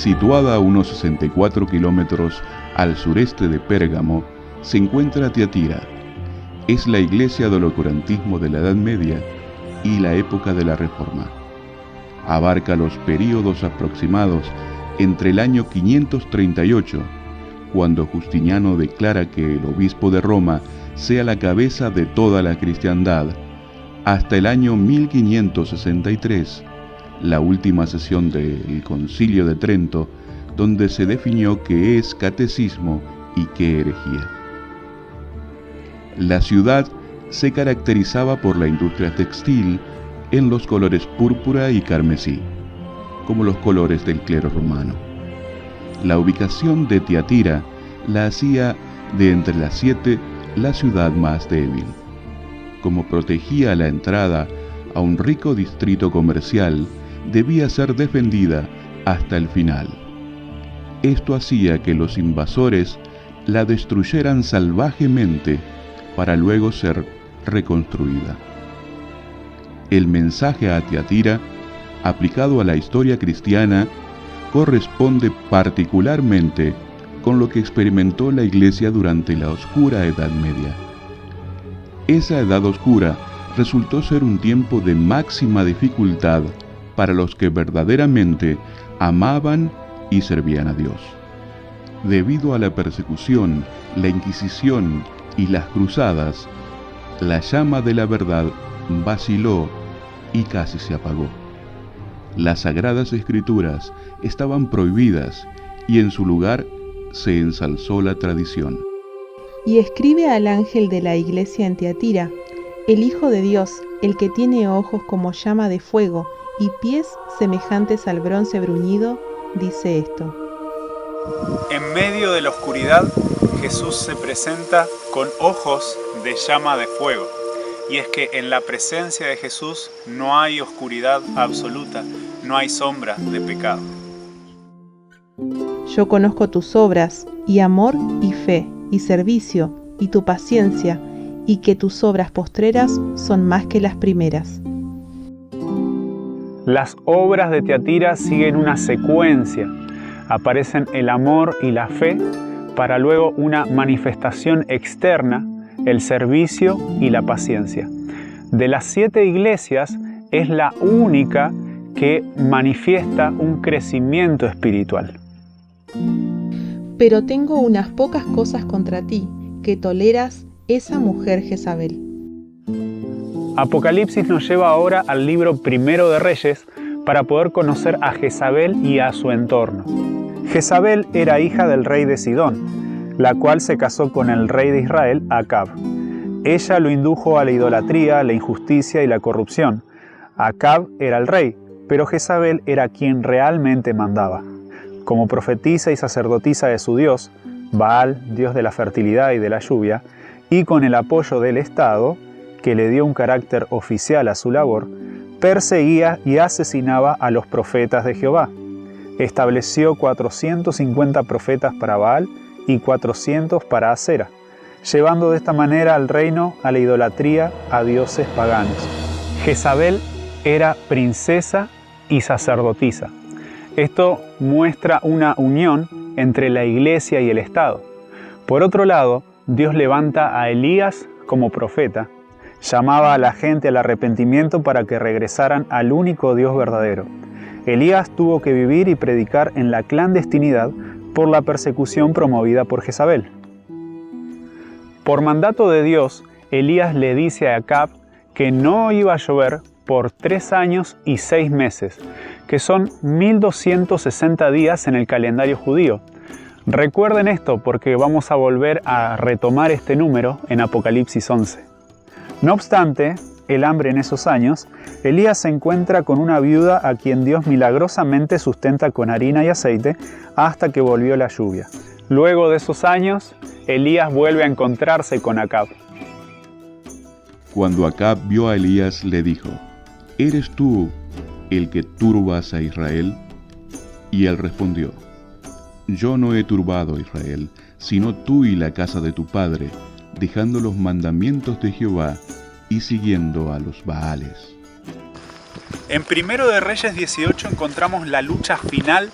Situada a unos 64 kilómetros al sureste de Pérgamo, se encuentra Tiatira. Es la iglesia del oscurantismo de la Edad Media y la época de la Reforma. Abarca los períodos aproximados entre el año 538, cuando Justiniano declara que el obispo de Roma sea la cabeza de toda la cristiandad, hasta el año 1563, la última sesión del Concilio de Trento, donde se definió qué es catecismo y qué herejía. La ciudad se caracterizaba por la industria textil en los colores púrpura y carmesí, como los colores del clero romano. La ubicación de Tiatira la hacía de entre las 7 la ciudad más débil. Como protegía la entrada a un rico distrito comercial, debía ser defendida hasta el final. Esto hacía que los invasores la destruyeran salvajemente para luego ser reconstruida. El mensaje a Tiatira, aplicado a la historia cristiana, corresponde particularmente con lo que experimentó la Iglesia durante la oscura Edad Media. Esa Edad Oscura resultó ser un tiempo de máxima dificultad para los que verdaderamente amaban y servían a Dios. Debido a la persecución, la Inquisición y las cruzadas, la llama de la verdad vaciló y casi se apagó. Las Sagradas Escrituras estaban prohibidas y en su lugar se ensalzó la tradición. Y escribe al ángel de la iglesia en Tiatira: el Hijo de Dios, el que tiene ojos como llama de fuego y pies semejantes al bronce bruñido, dice esto. En medio de la oscuridad, Jesús se presenta con ojos de llama de fuego. Y es que en la presencia de Jesús no hay oscuridad absoluta, no hay sombra de pecado. Yo conozco tus obras, y amor, y fe, y servicio, y tu paciencia, y que tus obras postreras son más que las primeras. Las obras de Tiatira siguen una secuencia. Aparecen el amor y la fe, para luego una manifestación externa, el servicio y la paciencia. De las 7 iglesias, es la única que manifiesta un crecimiento espiritual. Pero tengo unas pocas cosas contra ti, que toleras esa mujer Jezabel. Apocalipsis nos lleva ahora al libro Primero de Reyes para poder conocer a Jezabel y a su entorno. Jezabel era hija del rey de Sidón, la cual se casó con el rey de Israel, Acab. Ella lo indujo a la idolatría, la injusticia y la corrupción. Acab era el rey, pero Jezabel era quien realmente mandaba. Como profetisa y sacerdotisa de su dios, Baal, dios de la fertilidad y de la lluvia, y con el apoyo del Estado, que le dio un carácter oficial a su labor, perseguía y asesinaba a los profetas de Jehová. Estableció 450 profetas para Baal y 400 para Asera, llevando de esta manera al reino a la idolatría a dioses paganos. Jezabel era princesa y sacerdotisa. Esto muestra una unión entre la iglesia y el Estado. Por otro lado, Dios levanta a Elías como profeta, llamaba a la gente al arrepentimiento para que regresaran al único Dios verdadero. Elías tuvo que vivir y predicar en la clandestinidad por la persecución promovida por Jezabel. Por mandato de Dios, Elías le dice a Acab que no iba a llover por 3 años y 6 meses, que son 1260 días en el calendario judío. Recuerden esto porque vamos a volver a retomar este número en Apocalipsis 11. No obstante el hambre en esos años, Elías se encuentra con una viuda a quien Dios milagrosamente sustenta con harina y aceite hasta que volvió la lluvia. Luego de esos años, Elías vuelve a encontrarse con Acab. Cuando Acab vio a Elías, le dijo: ¿Eres tú el que turbas a Israel? Y él respondió: Yo no he turbado a Israel, sino tú y la casa de tu padre, dejando los mandamientos de Jehová y siguiendo a los Baales. En Primero de Reyes 18 encontramos la lucha final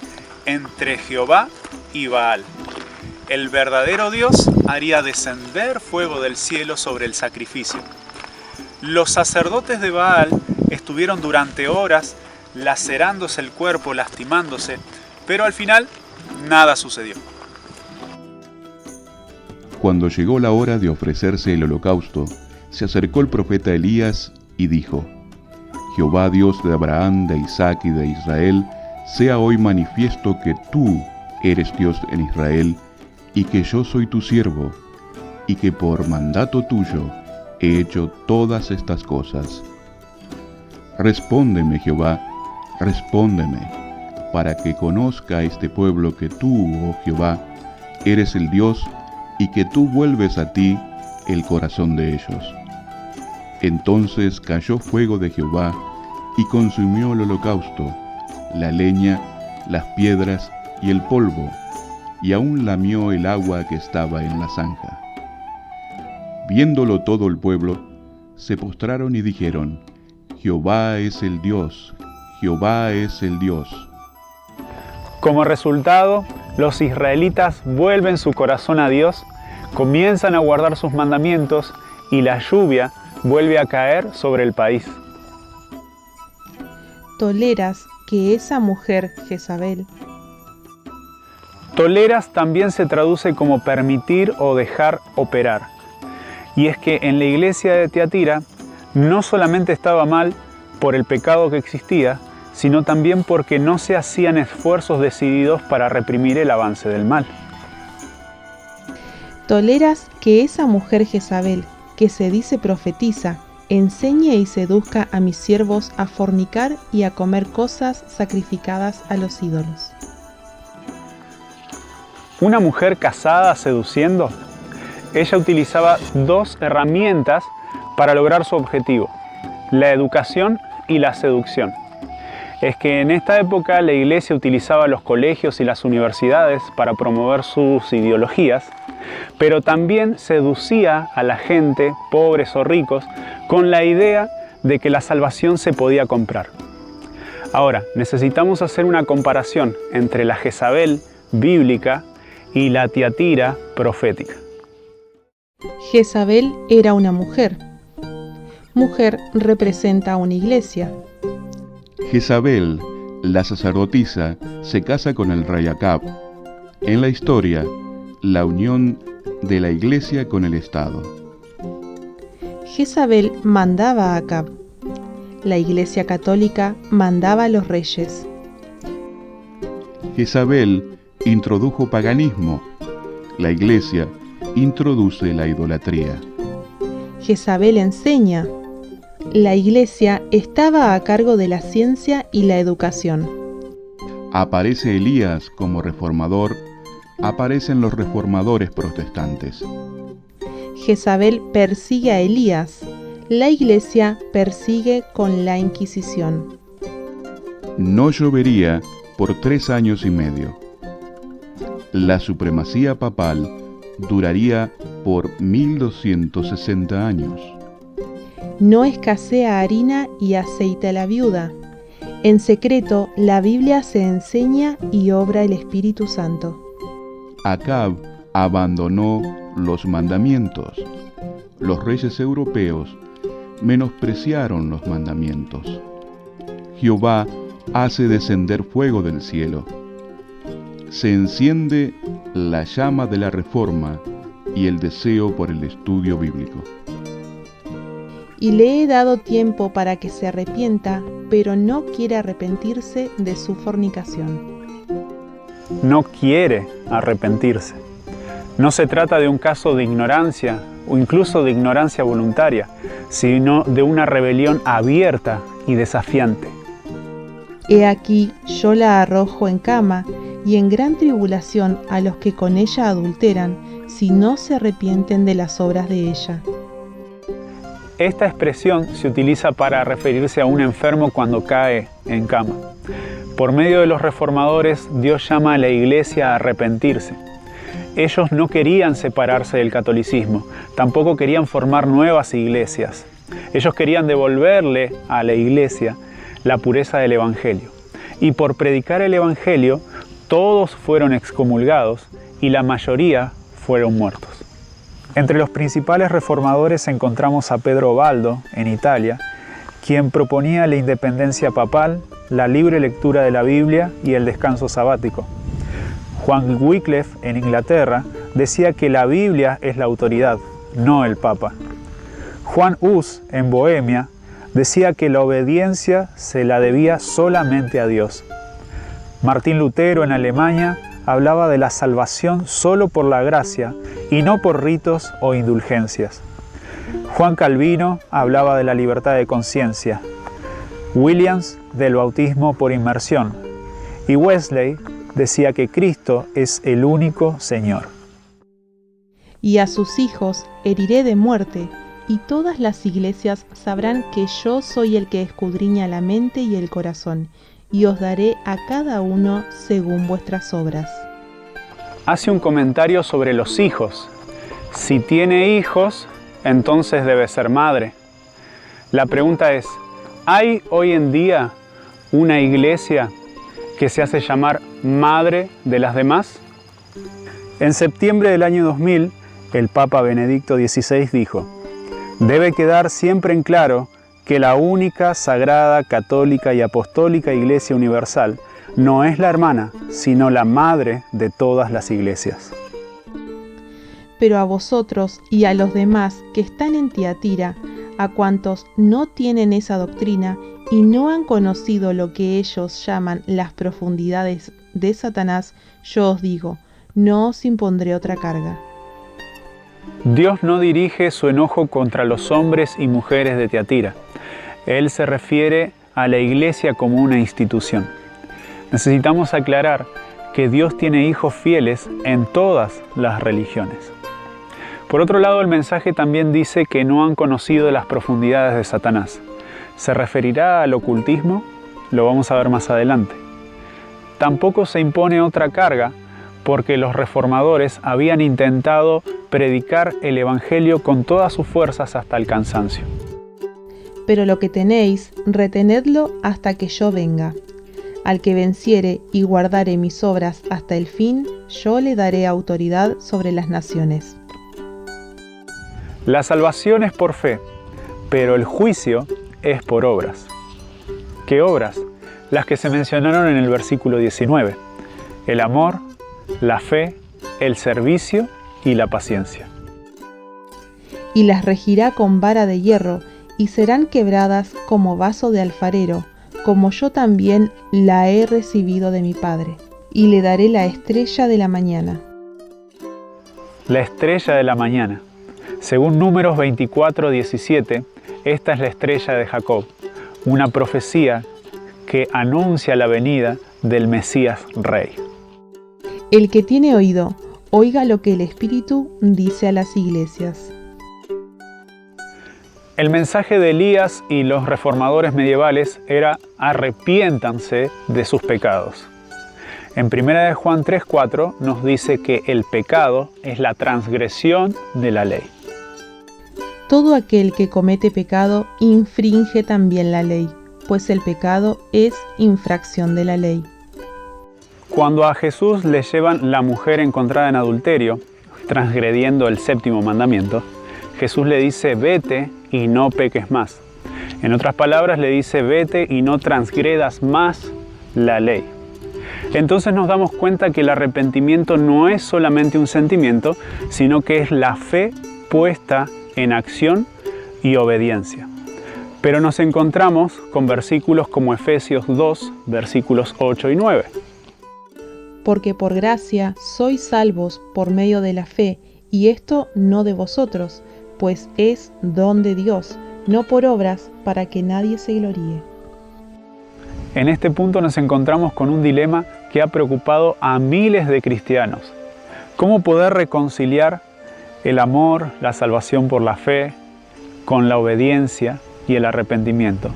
entre Jehová y Baal. El verdadero Dios haría descender fuego del cielo sobre el sacrificio. Los sacerdotes de Baal estuvieron durante horas lacerándose el cuerpo, lastimándose, pero al final nada sucedió. Cuando llegó la hora de ofrecerse el holocausto, se acercó el profeta Elías y dijo: Jehová Dios de Abraham, de Isaac y de Israel, sea hoy manifiesto que tú eres Dios en Israel, y que yo soy tu siervo, y que por mandato tuyo he hecho todas estas cosas. Respóndeme, Jehová, respóndeme, para que conozca este pueblo que tú, oh Jehová, eres el Dios, y que tú vuelves a ti el corazón de ellos. Entonces cayó fuego de Jehová, y consumió el holocausto, la leña, las piedras y el polvo, y aún lamió el agua que estaba en la zanja. Viéndolo todo el pueblo, se postraron y dijeron: Jehová es el Dios, Jehová es el Dios. Como resultado, los israelitas vuelven su corazón a Dios, comienzan a guardar sus mandamientos y la lluvia vuelve a caer sobre el país. ¿Toleras que esa mujer, Jezabel? Toleras también se traduce como permitir o dejar operar. Y es que en la iglesia de Tiatira no solamente estaba mal por el pecado que existía, sino también porque no se hacían esfuerzos decididos para reprimir el avance del mal. ¿Toleras que esa mujer Jezabel, que se dice profetiza, enseñe y seduzca a mis siervos a fornicar y a comer cosas sacrificadas a los ídolos? Una mujer casada seduciendo, ella utilizaba dos herramientas para lograr su objetivo: la educación y la seducción. Es que en esta época la iglesia utilizaba los colegios y las universidades para promover sus ideologías, pero también seducía a la gente, pobres o ricos, con la idea de que la salvación se podía comprar. Ahora, necesitamos hacer una comparación entre la Jezabel bíblica y la Tiatira profética. Jezabel era una mujer. Mujer representa a una iglesia. Jezabel, la sacerdotisa, se casa con el rey Acab. En la historia, la unión de la iglesia con el Estado. Jezabel mandaba a Acab. La iglesia católica mandaba a los reyes. Jezabel introdujo paganismo. La iglesia introduce la idolatría. Jezabel enseña. La iglesia estaba a cargo de la ciencia y la educación. Aparece Elías como reformador, aparecen los reformadores protestantes. Jezabel persigue a Elías. La iglesia persigue con la Inquisición. No llovería por 3 años y medio. La supremacía papal duraría por 1260 años. No escasea harina y aceite a la viuda. En secreto, la Biblia se enseña y obra el Espíritu Santo. Acab abandonó los mandamientos. Los reyes europeos menospreciaron los mandamientos. Jehová hace descender fuego del cielo. Se enciende la llama de la reforma y el deseo por el estudio bíblico. Y le he dado tiempo para que se arrepienta, pero no quiere arrepentirse de su fornicación. No quiere arrepentirse. No se trata de un caso de ignorancia o incluso de ignorancia voluntaria, sino de una rebelión abierta y desafiante. He aquí, yo la arrojo en cama y en gran tribulación a los que con ella adulteran, si no se arrepienten de las obras de ella. Esta expresión se utiliza para referirse a un enfermo cuando cae en cama. Por medio de los reformadores, Dios llama a la iglesia a arrepentirse. Ellos no querían separarse del catolicismo, tampoco querían formar nuevas iglesias. Ellos querían devolverle a la iglesia la pureza del Evangelio. Y por predicar el Evangelio, todos fueron excomulgados y la mayoría fueron muertos. Entre los principales reformadores encontramos a Pedro Baldo, en Italia, quien proponía la independencia papal, la libre lectura de la Biblia y el descanso sabático. Juan Wycliffe, en Inglaterra, decía que la Biblia es la autoridad, no el Papa. Juan Hus, en Bohemia, decía que la obediencia se la debía solamente a Dios. Martín Lutero, en Alemania, hablaba de la salvación solo por la gracia y no por ritos o indulgencias. Juan Calvino hablaba de la libertad de conciencia, Williams del bautismo por inmersión y Wesley decía que Cristo es el único Señor. Y a sus hijos heriré de muerte, y todas las iglesias sabrán que yo soy el que escudriña la mente y el corazón, y os daré a cada uno según vuestras obras. Hace un comentario sobre los hijos. Si tiene hijos, entonces debe ser madre. La pregunta es, ¿hay hoy en día una iglesia que se hace llamar madre de las demás? En septiembre del año 2000, el Papa Benedicto XVI dijo: debe quedar siempre en claro que la única, sagrada, católica y apostólica Iglesia Universal no es la hermana, sino la madre de todas las iglesias. Pero a vosotros y a los demás que están en Tiatira, a cuantos no tienen esa doctrina y no han conocido lo que ellos llaman las profundidades de Satanás, yo os digo, no os impondré otra carga. Dios no dirige su enojo contra los hombres y mujeres de Tiatira. Él se refiere a la iglesia como una institución. Necesitamos aclarar que Dios tiene hijos fieles en todas las religiones. Por otro lado, el mensaje también dice que no han conocido las profundidades de Satanás. ¿Se referirá al ocultismo? Lo vamos a ver más adelante. Tampoco se impone otra carga, porque los reformadores habían intentado predicar el Evangelio con todas sus fuerzas hasta el cansancio. Pero lo que tenéis, retenedlo hasta que yo venga. Al que venciere y guardare mis obras hasta el fin, yo le daré autoridad sobre las naciones. La salvación es por fe, pero el juicio es por obras. ¿Qué obras? Las que se mencionaron en el versículo 19. El amor, la fe, el servicio y la paciencia. Y las regirá con vara de hierro, y serán quebradas como vaso de alfarero, como yo también la he recibido de mi Padre. Y le daré la estrella de la mañana. La estrella de la mañana. Según Números 24:17, esta es la estrella de Jacob, una profecía que anuncia la venida del Mesías Rey. El que tiene oído, oiga lo que el Espíritu dice a las iglesias. El mensaje de Elías y los reformadores medievales era: arrepiéntanse de sus pecados. En 1 Juan 3:4 nos dice que el pecado es la transgresión de la ley. Todo aquel que comete pecado infringe también la ley, pues el pecado es infracción de la ley. Cuando a Jesús le llevan la mujer encontrada en adulterio, transgrediendo el 7º mandamiento, Jesús le dice: vete y no peques más. En otras palabras, le dice: vete y no transgredas más la ley. Entonces nos damos cuenta que el arrepentimiento no es solamente un sentimiento, sino que es la fe puesta en acción y obediencia. Pero nos encontramos con versículos como Efesios 2, versículos 8 y 9. Porque por gracia sois salvos por medio de la fe, y esto no de vosotros, pues es don de Dios, no por obras, para que nadie se gloríe. En este punto nos encontramos con un dilema que ha preocupado a miles de cristianos. ¿Cómo poder reconciliar el amor, la salvación por la fe, con la obediencia y el arrepentimiento?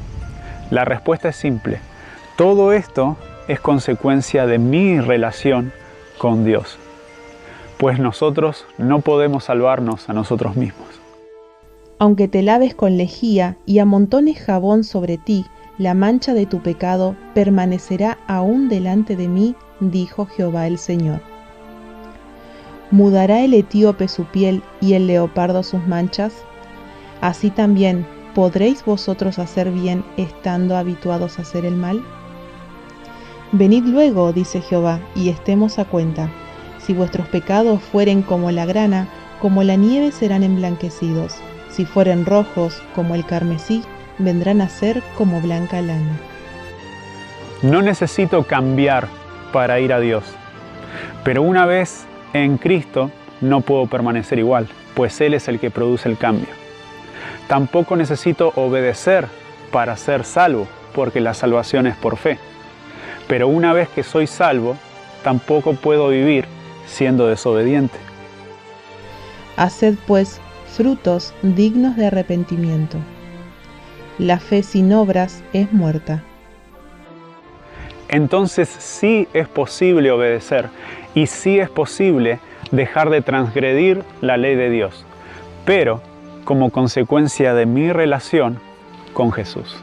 La respuesta es simple. Todo esto es consecuencia de mi relación con Dios, pues nosotros no podemos salvarnos a nosotros mismos. Aunque te laves con lejía y amontones jabón sobre ti, la mancha de tu pecado permanecerá aún delante de mí, dijo Jehová el Señor. ¿Mudará el etíope su piel y el leopardo sus manchas? Así también, ¿podréis vosotros hacer bien estando habituados a hacer el mal? Venid luego, dice Jehová, y estemos a cuenta. Si vuestros pecados fueren como la grana, como la nieve serán emblanquecidos. Si fueren rojos como el carmesí, vendrán a ser como blanca lana. No necesito cambiar para ir a Dios, pero una vez en Cristo no puedo permanecer igual, pues Él es el que produce el cambio. Tampoco necesito obedecer para ser salvo, porque la salvación es por fe. Pero una vez que soy salvo, tampoco puedo vivir siendo desobediente. Haced pues frutos dignos de arrepentimiento. La fe sin obras es muerta. Entonces sí es posible obedecer y sí es posible dejar de transgredir la ley de Dios, pero como consecuencia de mi relación con Jesús.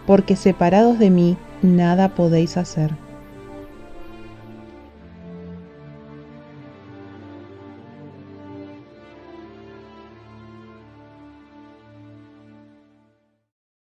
Porque separados de mí, nada podéis hacer.